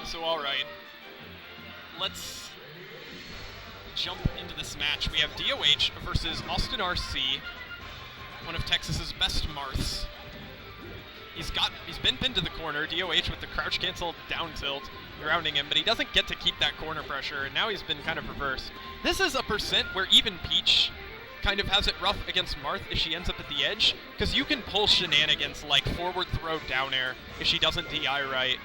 So all right, let's jump into this match. We have DoH versus Austin RC, one of Texas's best Marths. He's been pinned to the corner, DoH with the crouch cancel down tilt, grounding him, but he doesn't get to keep that corner pressure, and now he's been kind of reversed. This is a percent where even Peach kind of has it rough against Marth if she ends up at the edge, because you can pull shenanigans like forward throw down air if she doesn't DI right.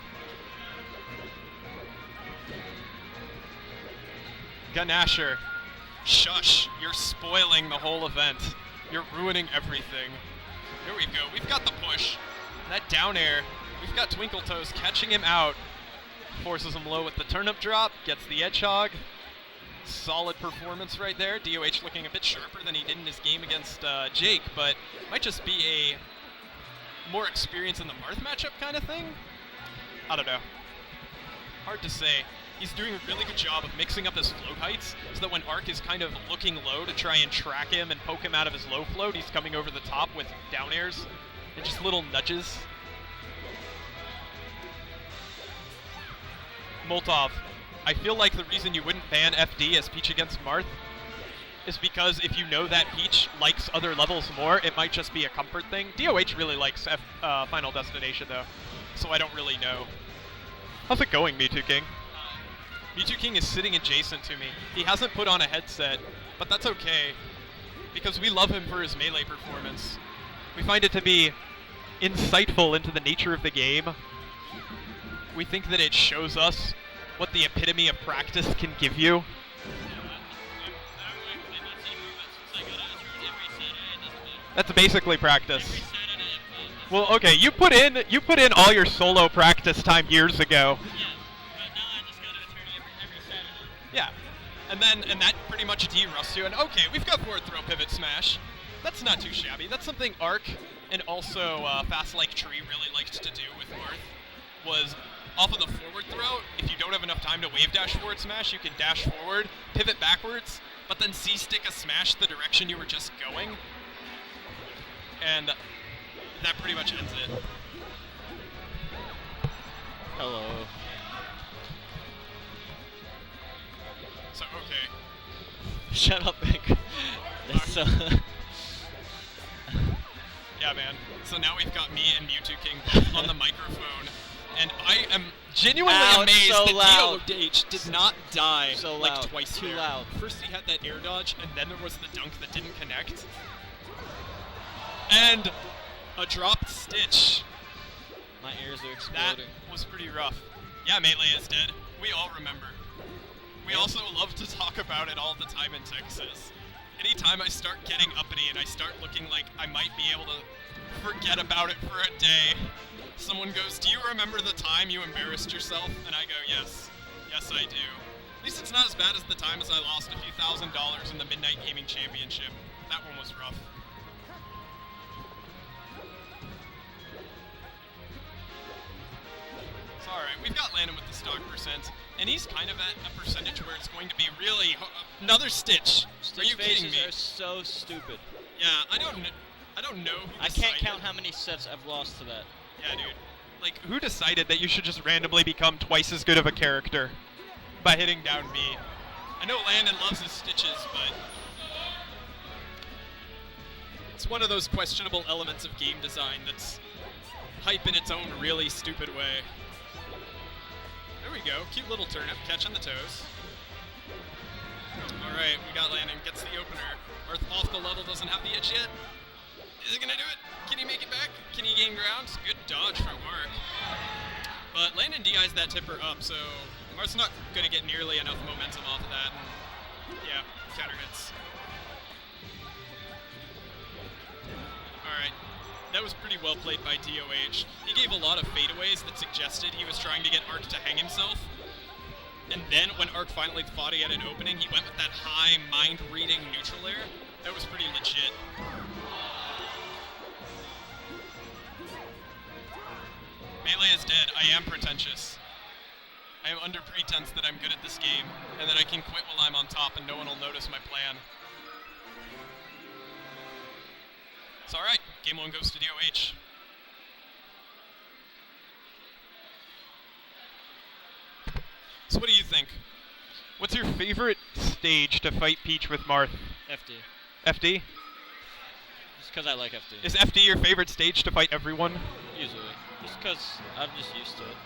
Ganasher, shush, you're spoiling the whole event. You're ruining everything. Here we go, we've got the push. That down air, we've got Twinkle Toes catching him out. Forces him low with the turnip drop, gets the edge hog. Solid performance right there. DoH looking a bit sharper than he did in his game against Jake, but might just be a more experience in the Marth matchup kind of thing. I don't know. Hard to say. He's doing a really good job of mixing up his float heights so that when Arc is kind of looking low to try and track him and poke him out of his low float, he's coming over the top with down airs and just little nudges. Molotov, I feel like the reason you wouldn't ban FD as Peach against Marth is because if you know that Peach likes other levels more, it might just be a comfort thing. DoH really likes Final Destination though, so I don't really know. How's it going, Mewtwo King? Mewtwo King is sitting adjacent to me. He hasn't put on a headset, but that's okay, because we love him for his melee performance. We find it to be insightful into the nature of the game. We think that it shows us what the epitome of practice can give you. That's basically practice. Well, okay, you put in all your solo practice time years ago. Yeah, and that pretty much de-rusts you, and okay, we've got forward throw pivot smash. That's not too shabby. That's something Arc and also Fast Like Tree really liked to do with Marth, was off of the forward throw, if you don't have enough time to wave dash forward smash, you can dash forward, pivot backwards, but then C-stick a smash the direction you were just going, and that pretty much ends it. Hello. So, okay. Shut up, Vic. Yeah, man. So now we've got me and Mewtwo King both on the microphone, and I am genuinely amazed that DoH did not die like twice Too there. loud. First he had that air dodge, and then there was the dunk that didn't connect. And a dropped Stitch. My ears are exploding. That was pretty rough. Yeah, Melee is dead. We all remember. We also love to talk about it all the time in Texas. Anytime I start getting uppity and I start looking like I might be able to forget about it for a day, someone goes, "Do you remember the time you embarrassed yourself?" And I go, "Yes. Yes, I do." At least it's not as bad as the time as I lost a few $1,000s in the Midnight Gaming Championship. That one was rough. So alright, we've got Landon with the stock percent, and he's kind of at a percentage where it's going to be really... Another Stitch! Are you kidding me? Faces are so stupid. Yeah, I don't know who I can't count how many sets I've lost to that. Yeah, dude. Like, who decided that you should just randomly become twice as good of a character by hitting down B? I know Landon loves his Stitches, but... it's one of those questionable elements of game design that's hype in its own really stupid way. There we go, cute little turnip, catching the toes. Alright, we got Landon, gets the opener. Marth off the level, doesn't have the edge yet. Is he gonna do it? Can he make it back? Can he gain ground? Good dodge from Mark. But Landon DI's that tipper up, so Marth's not gonna get nearly enough momentum off of that. And yeah, counter hits. Alright. That was pretty well played by DoH. He gave a lot of fadeaways that suggested he was trying to get Arc to hang himself. And then when Arc finally thought he had an opening, he went with that high mind-reading neutral air. That was pretty legit. Melee is dead. I am pretentious. I am under pretense that I'm good at this game, and that I can quit while I'm on top and no one will notice my plan. It's alright. Game 1 goes to DoH. 。 . 。 . 。 . . . . . . . . . . . . . . . . . . . . . . . . . . . . . . . . . . . . . . . . . . . . . . . . . . . . . . . . . . . . . . . So what do you think? What's your favorite stage to fight Peach with Marth? FD. FD? Just because I like FD. Is FD your favorite stage to fight everyone? Usually. Just because I'm just used to it.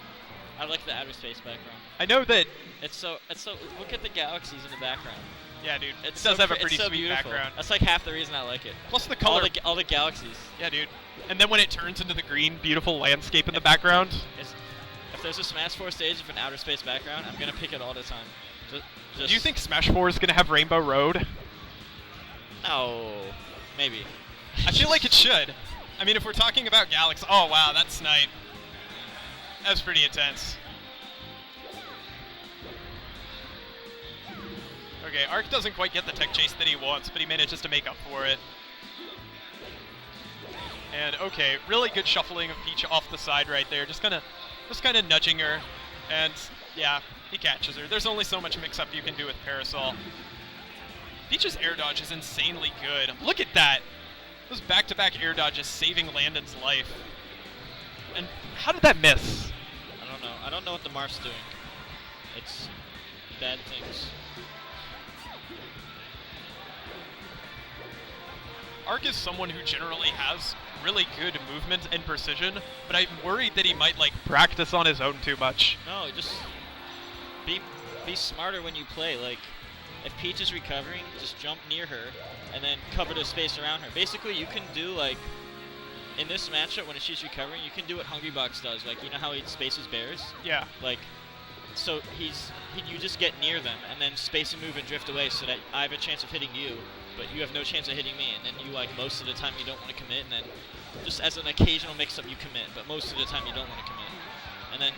I like the outer space background. I know that. It's so. Look at the galaxies in the background. Yeah, dude. It does have a pretty so sweet beautiful. background. That's like half the reason I like it. Plus the color. All the galaxies. Yeah, dude. And then when it turns into the green, beautiful landscape in the background. If there's a Smash 4 stage with an outer space background, I'm gonna pick it all the time. Just Do you think Smash 4 is gonna have Rainbow Road? No, maybe. I feel like it should. I mean, if we're talking about Galaxy, oh wow, that snipe. That was pretty intense. Okay, Arc doesn't quite get the tech chase that he wants, but he manages to make up for it. And okay, really good shuffling of Peach off the side right there, just kind of nudging her, and yeah, he catches her. There's only so much mix-up you can do with Parasol. Peach's air dodge is insanely good. Look at that! Those back-to-back air dodges saving Landon's life. And how did that miss? I don't know. I don't know what the Marth's doing. It's bad things. Arc is someone who generally has really good movement and precision, but I'm worried that he might like practice on his own too much. No, just be smarter when you play. Like, if Peach is recovering, just jump near her and then cover the space around her. Basically, you can do like in this matchup when she's recovering, you can do what Hungrybox does. Like, you know how he spaces bears? Yeah. Like, so you just get near them and then space and move and drift away so that I have a chance of hitting you, but you have no chance of hitting me, and then you, like, most of the time you don't want to commit, and then just as an occasional mix-up you commit, but most of the time you don't want to commit. And then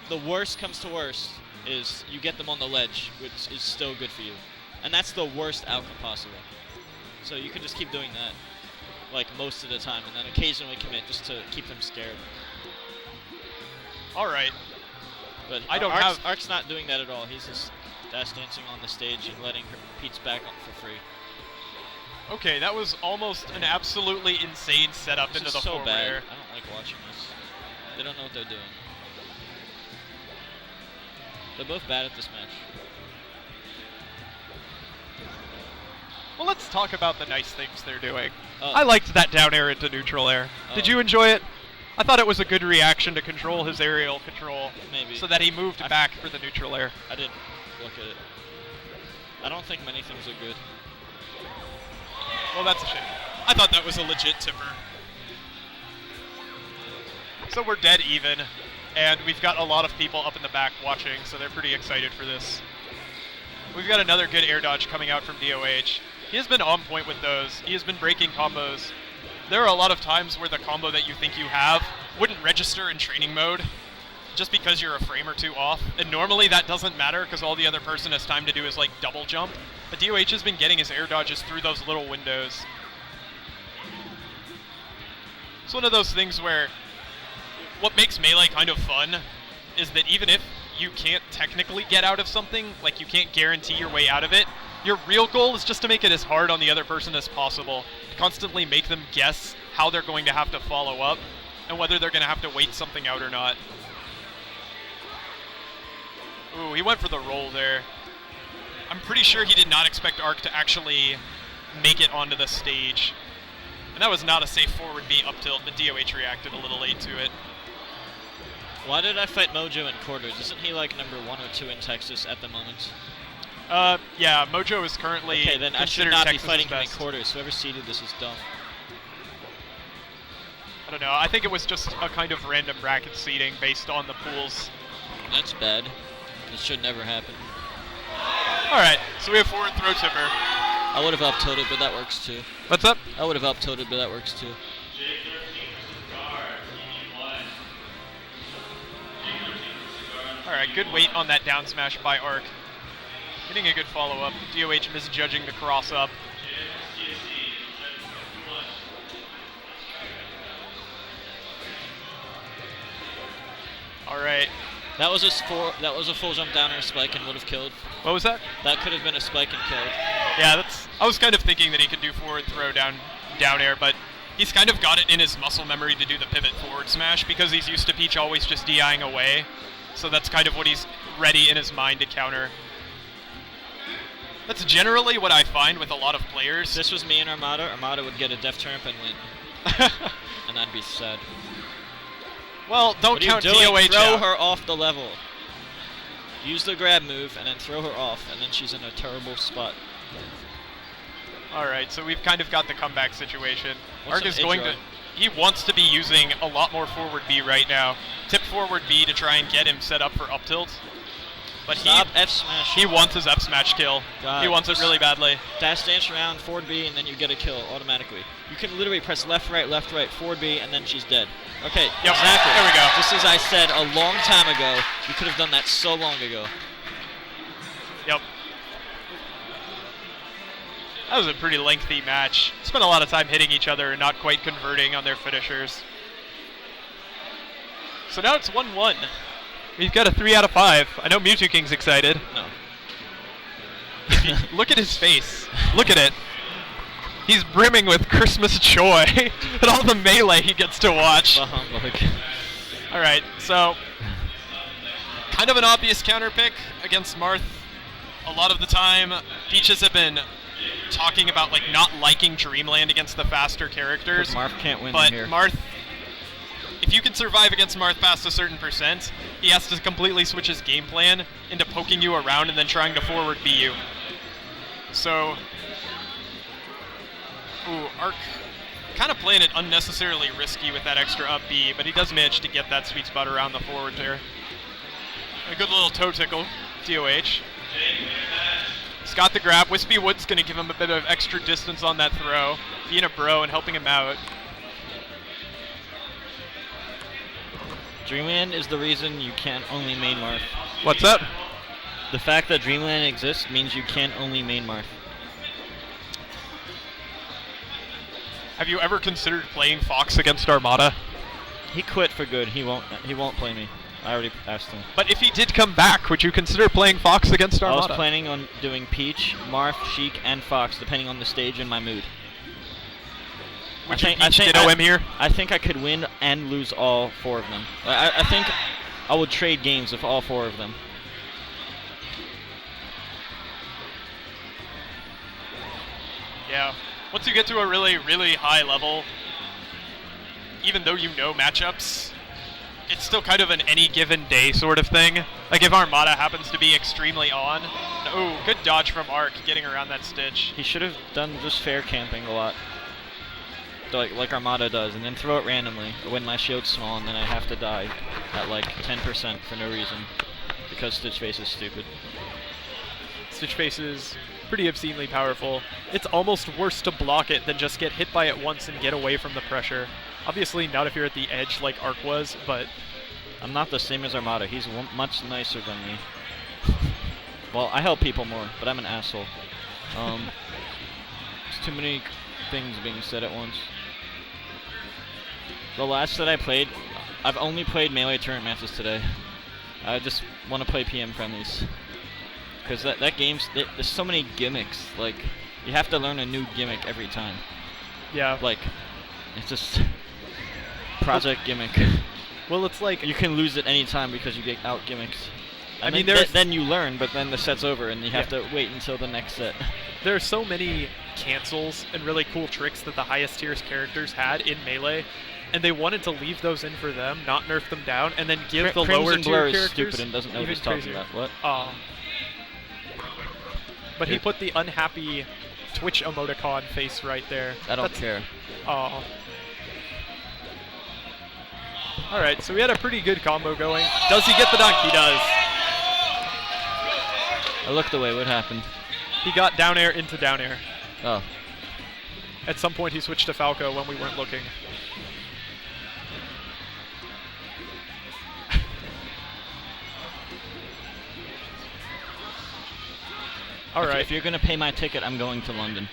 the worst comes to worst is you get them on the ledge, which is still good for you. And that's the worst outcome possible. So you can just keep doing that, like, most of the time, and then occasionally commit just to keep them scared. Alright. But I don't Arc's not doing that at all. He's just dash dancing on the stage and letting her Pete's back on for free. Okay, that was almost an absolutely insane setup This into is the so forward bad. air. I don't like watching this. They don't know what they're doing. They're both bad at this match. Well, let's talk about the nice things they're doing. Oh. I liked that down air into neutral air. Did Oh. you enjoy it? I thought it was a good reaction to control his aerial control. Maybe. So that he moved back for the neutral air. I didn't look at it. I don't think many things are good. Well, that's a shame. I thought that was a legit tipper. So we're dead even, and we've got a lot of people up in the back watching, so they're pretty excited for this. We've got another good air dodge coming out from DoH. He has been on point with those. He has been breaking combos. There are a lot of times where the combo that you think you have wouldn't register in training mode just because you're a frame or two off. And normally that doesn't matter because all the other person has time to do is like double jump. But DoH has been getting his air dodges through those little windows. It's one of those things where what makes Melee kind of fun is that even if you can't technically get out of something, like you can't guarantee your way out of it, your real goal is just to make it as hard on the other person as possible. Constantly make them guess how they're going to have to follow up and whether they're going to have to wait something out or not. Ooh, he went for the roll there. I'm pretty sure he did not expect Arc to actually make it onto the stage. And that was not a safe forward B up tilt, but DoH reacted a little late to it. Why did I fight Mojo in quarters? Isn't he like number 1 or 2 in Texas at the moment? Yeah, Mojo is currently Okay, then I should considered not be Texas's fighting him in best. quarters. Whoever seeded this is dumb. I don't know, I think it was just a kind of random bracket seeding based on the pools. That's bad. This should never happen. Alright, so we have forward throw tipper. I would have up tilted, but that works too. What's up? I would have up tilted, but that works too. Alright, good weight on that down smash by Arc. Getting a good follow-up. DoH misjudging the cross-up. Alright. That was a full jump down air spike and would have killed. What was that? That could have been a spike and killed. Yeah, I was kind of thinking that he could do forward throw down air, but he's kind of got it in his muscle memory to do the pivot forward smash because he's used to Peach always just DIing away. So that's kind of what he's ready in his mind to counter. That's generally what I find with a lot of players. If this was me and Armada would get a def turnip and win. And I'd be sad. Well, don't count DoH Throw out. her off the level. Use the grab move and then throw her off, and then she's in a terrible spot. Alright, so we've kind of got the comeback situation. What's Ark is an going edge to... He wants to be using a lot more forward B right now. Tip forward B to try and get him set up for up tilt. But Stop F smash. he wants his F smash kill. God, he wants it really badly. Dash dance around, forward B, and then you get a kill automatically. You can literally press left, right, forward B, and then she's dead. Okay, Yep, exactly. there we go. Just as I said a long time ago, you could have done that so long ago. Yep. That was a pretty lengthy match. Spent a lot of time hitting each other and not quite converting on their finishers. So now it's 1-1. We've got a 3 out of 5. I know Mewtwo King's excited. No. Look at his face. Look at it. He's brimming with Christmas joy at all the melee he gets to watch. Alright, so kind of an obvious counter pick against Marth. A lot of the time, Peaches have been talking about like not liking Dreamland against the faster characters. Marth can't win but here. Marth, if you can survive against Marth past a certain percent, he has to completely switch his game plan into poking you around and then trying to forward B you. So, Ark kind of playing it unnecessarily risky with that extra up B, but he does manage to get that sweet spot around the forward there. A good little toe tickle, DoH. He's got the grab. Wispy Wood's going to give him a bit of extra distance on that throw, being a bro and helping him out. Dreamland is the reason you can't only main Marth. What's up? The fact that Dreamland exists means you can't only main Marth. Have you ever considered playing Fox against Armada? He quit for good. He won't play me. I already asked him. But if he did come back, would you consider playing Fox against Armada? I was planning on doing Peach, Marth, Sheik, and Fox, depending on the stage and my mood. Would you each get OM here? I think I could win and lose all 4 of them. I think I would trade games with all 4 of them. Yeah. Once you get to a really, really high level, even though you know matchups, it's still kind of an any given day sort of thing. Like if Armada happens to be extremely on. Oh, good dodge from Ark getting around that Stitch. He should have done just fair camping a lot. Like Armada does, and then throw it randomly when my shield's small, and then I have to die at like 10% for no reason because Stitch Face is stupid. Stitch Face is pretty obscenely powerful. It's almost worse to block it than just get hit by it once and get away from the pressure. Obviously not if you're at the edge like Ark was, but... I'm not the same as Armada. He's much nicer than me. Well, I help people more, but I'm an asshole. There's too many things being said at once. The last that I played, I've only played melee tournament matches today. I just want to play PM friendlies. Because that game's, there's so many gimmicks. Like, you have to learn a new gimmick every time. Yeah. Like, it's just project gimmick. Well, it's like... You can lose at any time because you get out gimmicks. I mean, then you learn, but then the set's over and you have to wait until the next set. There are so many cancels and really cool tricks that the highest tiers characters had in Melee, and they wanted to leave those in for them, not nerf them down, and then give the lower Crimson tier Blur is characters stupid and doesn't know what he's talking about. What? But he put the unhappy Twitch emoticon face right there. I don't care. Aw. Alright, so we had a pretty good combo going. Does he get the dunk? He does. I looked away. What happened? He got down air into down air. Oh. At some point he switched to Falco when we weren't looking. Alright. If you're going to pay my ticket, I'm going to London.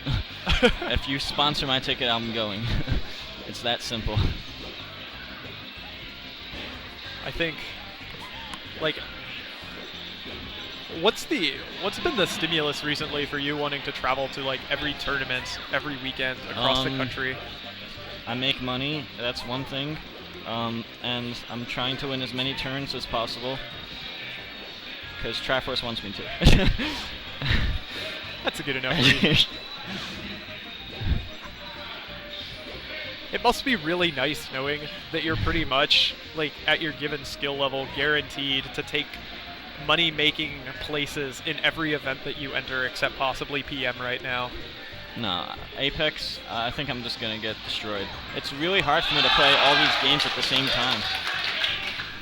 If you sponsor my ticket, I'm going. It's that simple. I think, like, what's been the stimulus recently for you wanting to travel to like every tournament, every weekend across the country? I make money, that's one thing. and I'm trying to win as many turns as possible because Triforce wants me to. That's a good enough read. It must be really nice knowing that you're pretty much, like, at your given skill level, guaranteed to take money-making places in every event that you enter, except possibly PM right now. No, Apex, I think I'm just going to get destroyed. It's really hard for me to play all these games at the same time.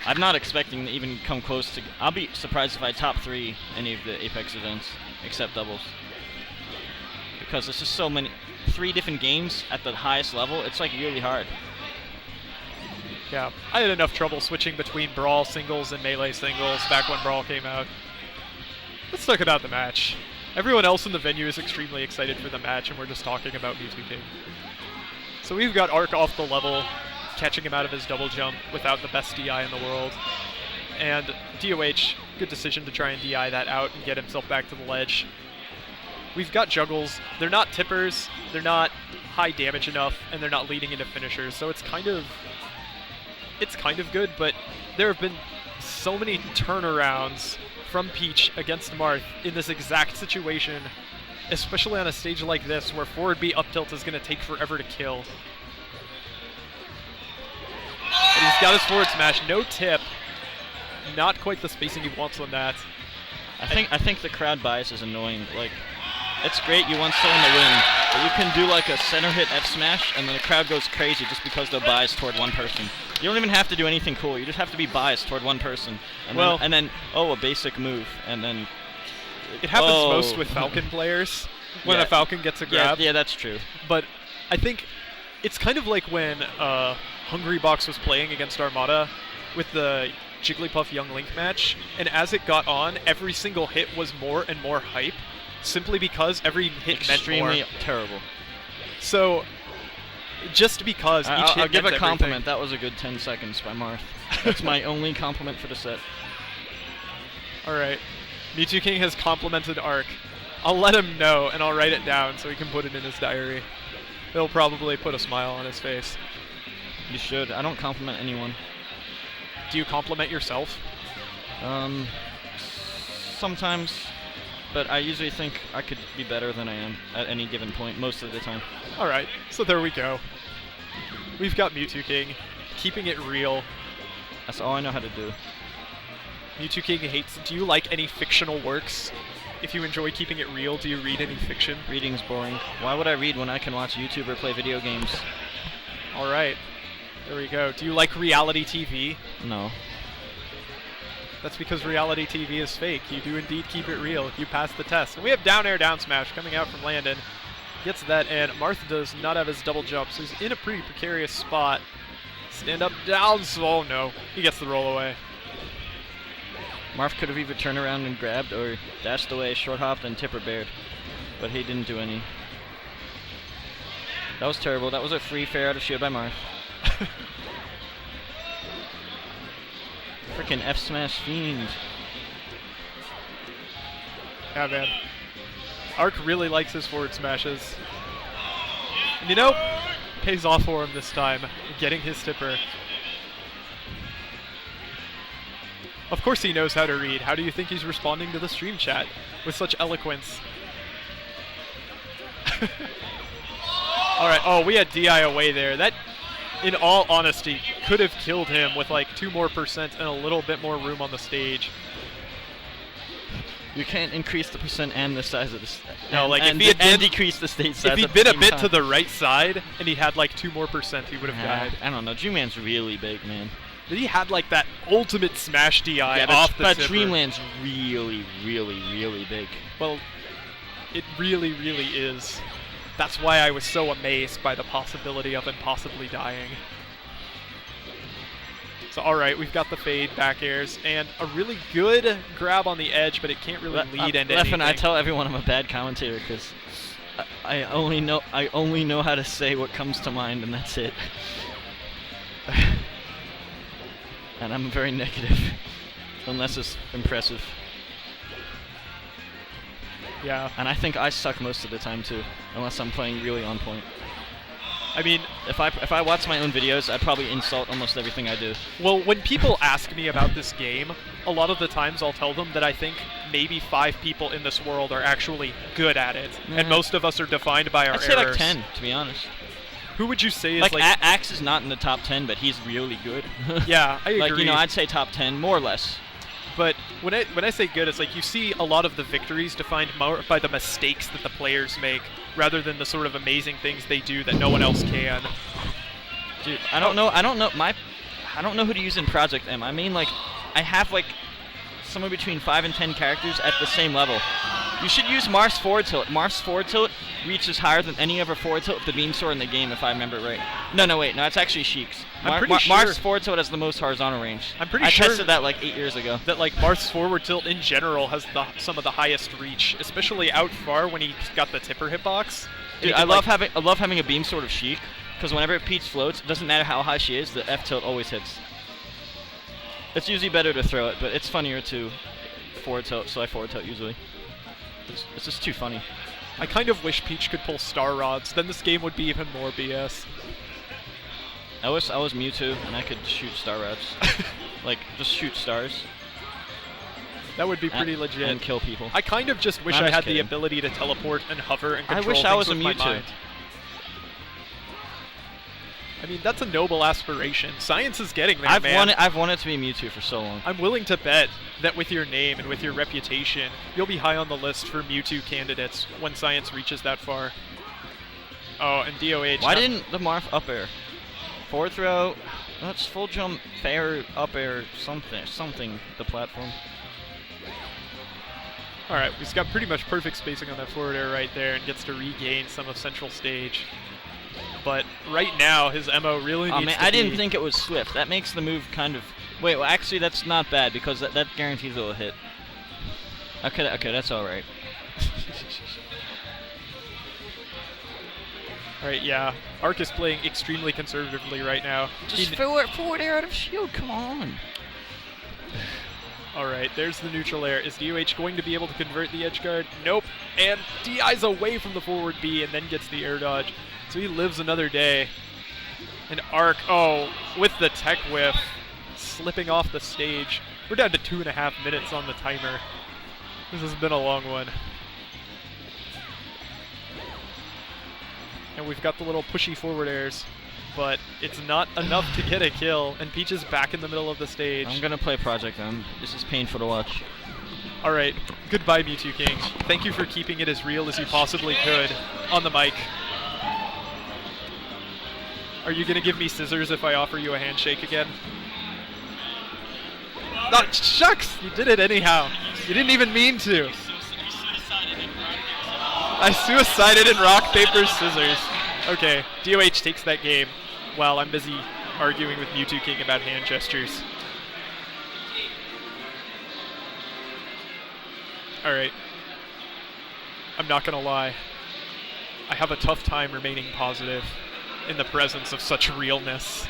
I'm not expecting to even come close to... I'll be surprised if I top 3 any of the Apex events, except doubles. Because it's just so many... 3 different games at the highest level, it's like really hard. Yeah, I had enough trouble switching between Brawl singles and Melee singles back when Brawl came out. Let's talk about the match. Everyone else in the venue is extremely excited for the match, and we're just talking about Mewtwo King. So we've got Arc off the level, catching him out of his double jump without the best DI in the world. And DoH, good decision to try and DI that out and get himself back to the ledge. We've got juggles. They're not tippers, they're not high damage enough, and they're not leading into finishers, so it's kind of good, but there have been so many turnarounds from Peach against Marth in this exact situation, especially on a stage like this where forward B up tilt is going to take forever to kill. And he's got his forward smash, no tip, not quite the spacing he wants on that. I think the crowd bias is annoying. Like, it's great you want someone to win, but you can do like a center hit F smash and then the crowd goes crazy just because they're biased toward one person. You don't even have to do anything cool. You just have to be biased toward one person. And then a basic move, and then... It happens most with Falcon players when a Falcon gets a grab. Yeah, that's true. But I think it's kind of like when Hungrybox was playing against Armada with the Jigglypuff Young Link match, and as it got on, every single hit was more and more hype, simply because every hit meant more. Extremely terrible. So... just because each hit I'll give a meant compliment. everything. That was a good 10 seconds by Marth. That's my only compliment for the set. Alright. Mewtwo King has complimented Arc. I'll let him know, and I'll write it down so he can put it in his diary. He'll probably put a smile on his face. You should. I don't compliment anyone. Do you compliment yourself? Sometimes. But I usually think I could be better than I am at any given point, most of the time. Alright, so there we go. We've got Mewtwo King, keeping it real. That's all I know how to do. Mewtwo King hates... Do you like any fictional works? If you enjoy keeping it real, do you read any fiction? Reading's boring. Why would I read when I can watch YouTube or play video games? Alright, there we go. Do you like reality TV? No. That's because reality TV is fake. You do indeed keep it real. You pass the test. And we have down air down smash coming out from Landon. Gets that, and Marth does not have his double jump, so he's in a pretty precarious spot. Stand up, down, oh no. He gets the roll away. Marth could have either turned around and grabbed or dashed away, short hopped, and tipper bared. But he didn't do any. That was terrible. That was a free fair out of shield by Marth. Freaking F smash fiend. Yeah, man. Arc really likes his forward smashes. And you know, pays off for him this time, getting his tipper. Of course he knows how to read. How do you think he's responding to the stream chat with such eloquence? Alright, oh, we had DI away there. That, in all honesty, could have killed him with like 2% more and a little bit more room on the stage. You can't increase the percent and the size of the no, like and, if he had decrease the stage size. If he'd been a bit to the right side and he had like 2% more, he would have died. I don't know. Dreamland's really big, man. But he had like that ultimate smash DI off the tipper. Dreamland's really, really, really big. Well, it really, really is. That's why I was so amazed by the possibility of him possibly dying. So alright, we've got the fade back airs, and a really good grab on the edge, but it can't really lead into anything. I tell everyone I'm a bad commentator because I only know how to say what comes to mind, and that's it. And I'm very negative, unless it's impressive. Yeah. And I think I suck most of the time too, unless I'm playing really on point. I mean, If I watch my own videos, I'd probably insult almost everything I do. well, when people ask me about this game, a lot of the times I'll tell them that I think maybe 5 people in this world are actually good at it, and most of us are defined by our I'd say like errors. 10, to be honest. Who would you say is Like, like? Axe is not in the top 10, but he's really good. Yeah, I agree. Like, you know, I'd say top 10, more or less. But when I say good, it's like you see a lot of the victories defined more by the mistakes that the players make, rather than the sort of amazing things they do that no one else can. Dude, I don't know who to use in Project M. I mean, like, I have like somewhere between 5 and 10 characters at the same level. You should use Marth's forward tilt. Marth's forward tilt reaches higher than any other forward tilt with the beam sword in the game, if I remember right. No, wait, it's actually Sheik's. I'm pretty sure Marth's forward tilt has the most horizontal range. I'm pretty I sure tested that like 8 years ago. that like Marth's forward tilt in general has some of the highest reach, especially out far when he's got the tipper hitbox. Dude, I love having a beam sword of Sheik, because whenever Peach floats, it doesn't matter how high she is, the F tilt always hits. It's usually better to throw it, but it's funnier to forward tilt, so I forward tilt usually. It's just too funny. I kind of wish Peach could pull Star Rods, then this game would be even more BS. I was Mewtwo, and I could shoot Star Rods. Like, just shoot stars. That would be pretty legit. And kill people. I kind of just wish I'm I just had kidding. the ability to teleport and hover and control I wish things I was a with my Mewtwo. mind. I mean, that's a noble aspiration. Science is getting there, man. I've wanted to be Mewtwo for so long. I'm willing to bet that with your name and with your reputation, you'll be high on the list for Mewtwo candidates when Science reaches that far. Oh, and DoH. Why didn't the Marth up air? Forward throw, that's full jump, fair, up air, something, the platform. Alright, he's got pretty much perfect spacing on that forward air right there and gets to regain some of central stage. But right now, his MO really needs to I be... didn't think it was swift. That makes the move kind of... Wait, well, actually, that's not bad, because that guarantees it'll hit. Okay, that's alright. Alright, yeah. Arc is playing extremely conservatively right now. Just forward air out of shield, come on. Alright, there's the neutral air. Is DoH going to be able to convert the edge guard? Nope. And DI's away from the forward B and then gets the air dodge. So he lives another day. And Arc, with the tech whiff, slipping off the stage. We're down to 2.5 minutes on the timer. This has been a long one. And we've got the little pushy forward airs, but it's not enough to get a kill, and Peach is back in the middle of the stage. I'm gonna play Project M. This is painful to watch. Alright, goodbye Mewtwo King. Thank you for keeping it as real as you possibly could on the mic. Are you gonna give me scissors if I offer you a handshake again? Oh, shucks! You did it anyhow. You didn't even mean to. I suicided in rock, paper, scissors. Okay, DoH takes that game while I'm busy arguing with Mewtwo King about hand gestures. Alright. I'm not gonna lie. I have a tough time remaining positive in the presence of such realness.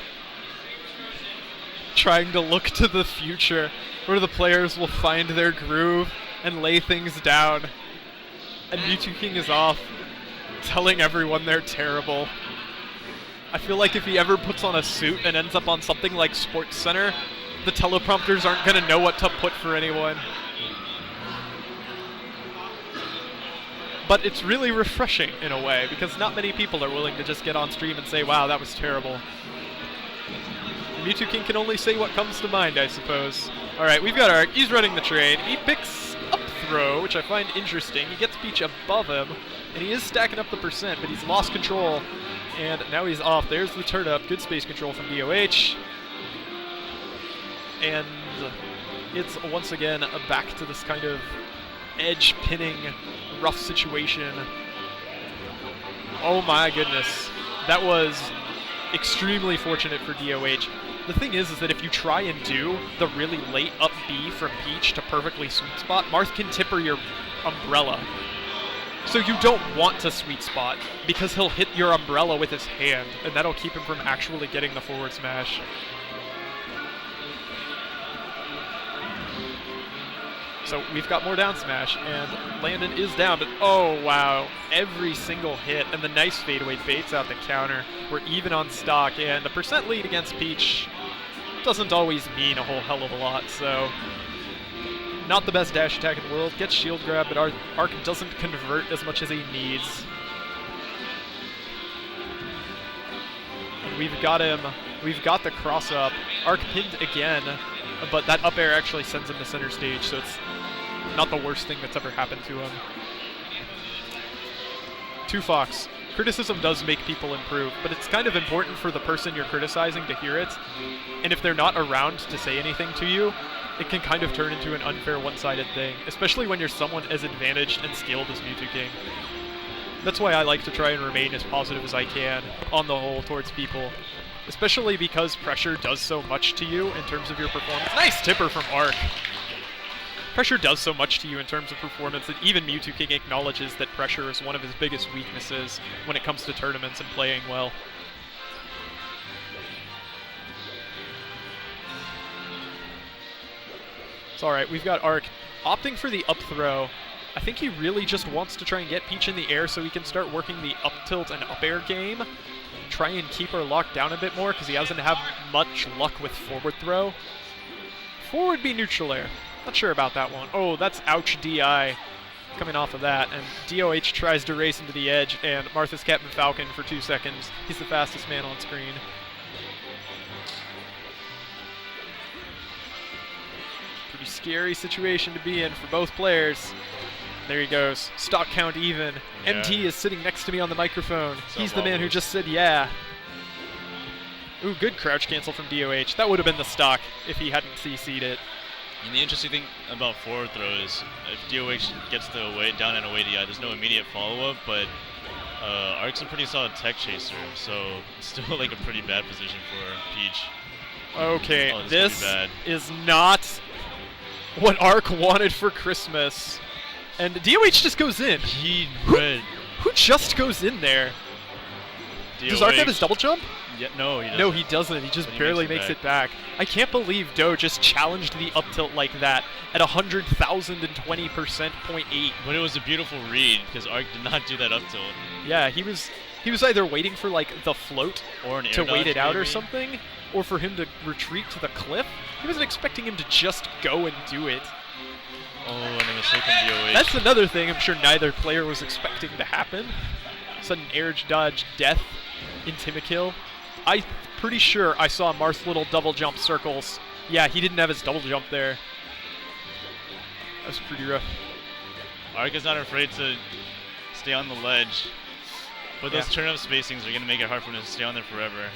Trying to look to the future, where the players will find their groove and lay things down. And Mewtwo King is off, telling everyone they're terrible. I feel like if he ever puts on a suit and ends up on something like Sports Center, the teleprompters aren't going to know what to put for anyone. But it's really refreshing in a way, because not many people are willing to just get on stream and say, wow, that was terrible. Mewtwo King can only say what comes to mind, I suppose. Alright, we've got Arc. He's running the train. He picks up throw, which I find interesting. He gets Peach above him, and he is stacking up the percent, but he's lost control. And now he's off. There's the turn up. Good space control from DoH. And it's once again back to this kind of edge pinning rough situation. Oh my goodness. That was extremely fortunate for DoH. The thing is that if you try and do the really late up B from Peach to perfectly sweet spot, Marth can tipper your umbrella. So you don't want to sweet spot, because he'll hit your umbrella with his hand, and that'll keep him from actually getting the forward smash. So we've got more down smash, and Landon is down, but oh wow, every single hit, and the nice fadeaway baits out the counter. We're even on stock, and the percent lead against Peach doesn't always mean a whole hell of a lot, so not the best dash attack in the world. Gets shield grab, but Arc doesn't convert as much as he needs. And we've got the cross up. Arc pinned again, but that up air actually sends him to center stage, so it's not the worst thing that's ever happened to him. 2Fox. Criticism does make people improve, but it's kind of important for the person you're criticizing to hear it. And if they're not around to say anything to you, it can kind of turn into an unfair one-sided thing, especially when you're someone as advantaged and skilled as Mewtwo King. That's why I like to try and remain as positive as I can, on the whole, towards people. Especially because pressure does so much to you in terms of your performance. Nice tipper from Arc! Pressure does so much to you in terms of performance that even Mewtwo King acknowledges that pressure is one of his biggest weaknesses when it comes to tournaments and playing well. It's alright, we've got Arc opting for the up throw. I think he really just wants to try and get Peach in the air so he can start working the up tilt and up air game. Try and keep her locked down a bit more because he doesn't have much luck with forward throw. Forward be neutral air. Not sure about that one. Oh, that's ouch DI coming off of that. And DoH tries to race into the edge, and Marth is Captain Falcon for 2 seconds. He's the fastest man on screen. Pretty scary situation to be in for both players. There he goes. Stock count even. Yeah. MT is sitting next to me on the microphone. He's the man who just said yeah. Ooh, good crouch cancel from DoH. That would have been the stock if he hadn't CC'd it. And the interesting thing about forward throw is if DoH gets the down and away DI, there's no immediate follow-up, but Arc's a pretty solid tech chaser, so it's still like a pretty bad position for Peach. Okay, this is not what Arc wanted for Christmas. And DoH just goes in. He read. Who just goes in there? DoH. Does Arc have his double jump? Yeah, no, he doesn't. No, he doesn't. He just barely makes it back. I can't believe DoH just challenged the up tilt like that at 100,020%, 0.8. But it was a beautiful read because Arc did not do that up tilt. Yeah, he was either waiting for like the float or an air to wait it out maybe, or something, or for him to retreat to the cliff. He wasn't expecting him to just go and do it. Oh, and a mistake from DoH. That's another thing I'm sure neither player was expecting to happen. Sudden air dodge death in Timikill. I'm pretty sure I saw Marth's little double jump circles. Yeah, he didn't have his double jump there. That was pretty rough. Arc is not afraid to stay on the ledge, but those turn-up spacings are going to make it hard for him to stay on there forever.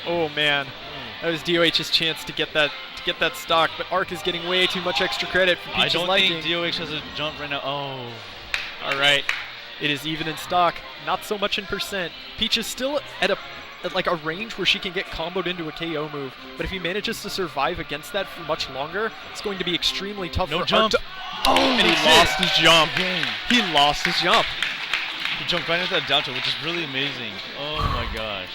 Oh man, that was DoH's chance to get that stock, but Arc is getting way too much extra credit for Peach's liking. I don't think DoH has a jump right now. Oh. All right, it is even in stock, not so much in percent. Peach is still at like a range where she can get comboed into a KO move, but if he manages to survive against that for much longer, it's going to be extremely tough for jump. Arc to... Oh, and he lost his jump. He lost his jump. He jumped right into that down tilt, which is really amazing. Oh my gosh.